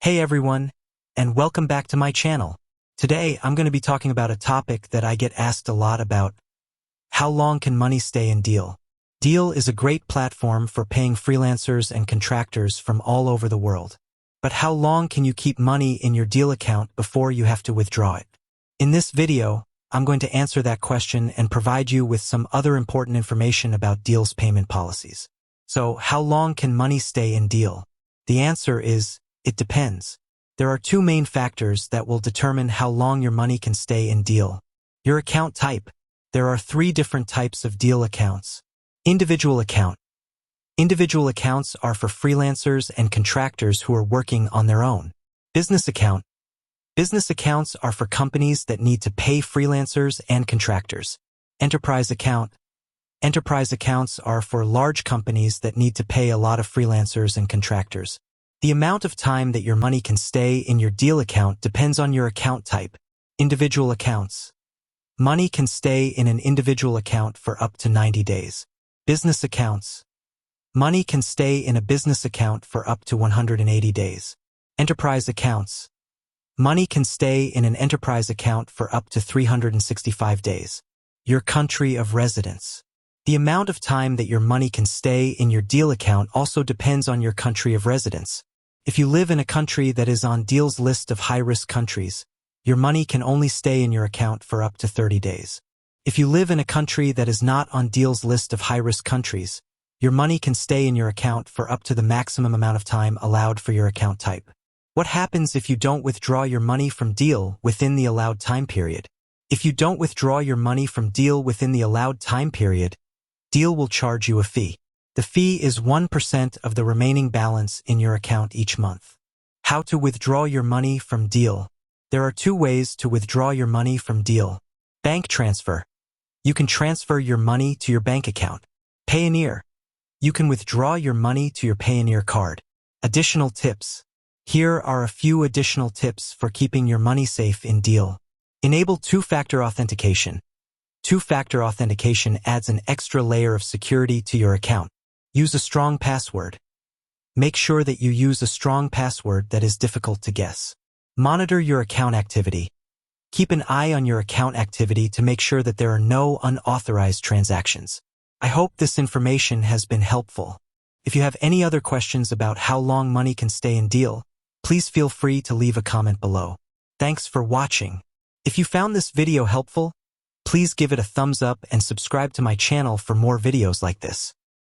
Hey everyone, and welcome back to my channel. Today, I'm going to be talking about a topic that I get asked a lot about. How long can money stay in Deel? Deel is a great platform for paying freelancers and contractors from all over the world. But how long can you keep money in your Deel account before you have to withdraw it? In this video, I'm going to answer that question and provide you with some other important information about Deel's payment policies. So, how long can money stay in Deel? The answer is, it depends. There are two main factors that will determine how long your money can stay in Deel. Your account type. There are three different types of Deel accounts. Individual account. Individual accounts are for freelancers and contractors who are working on their own. Business account. Business accounts are for companies that need to pay freelancers and contractors. Enterprise account. Enterprise accounts are for large companies that need to pay a lot of freelancers and contractors. The amount of time that your money can stay in your Deel account depends on your account type. Individual accounts. Money can stay in an individual account for up to 90 days. Business accounts. Money can stay in a business account for up to 180 days. Enterprise accounts. Money can stay in an enterprise account for up to 365 days. Your country of residence. The amount of time that your money can stay in your Deel account also depends on your country of residence. If you live in a country that is on Deel's list of high-risk countries, your money can only stay in your account for up to 30 days. If you live in a country that is not on Deel's list of high-risk countries, your money can stay in your account for up to the maximum amount of time allowed for your account type. What happens if you don't withdraw your money from Deel within the allowed time period? If you don't withdraw your money from Deel within the allowed time period, Deel will charge you a fee. The fee is 1% of the remaining balance in your account each month. How to withdraw your money from Deel? There are two ways to withdraw your money from Deel. Bank transfer. You can transfer your money to your bank account. Payoneer. You can withdraw your money to your Payoneer card. Additional tips. Here are a few additional tips for keeping your money safe in Deel. Enable two-factor authentication. Two-factor authentication adds an extra layer of security to your account. Use a strong password. Make sure that you use a strong password that is difficult to guess. Monitor your account activity. Keep an eye on your account activity to make sure that there are no unauthorized transactions. I hope this information has been helpful. If you have any other questions about how long money can stay in Deel, please feel free to leave a comment below. Thanks for watching. If you found this video helpful, please give it a thumbs up and subscribe to my channel for more videos like this.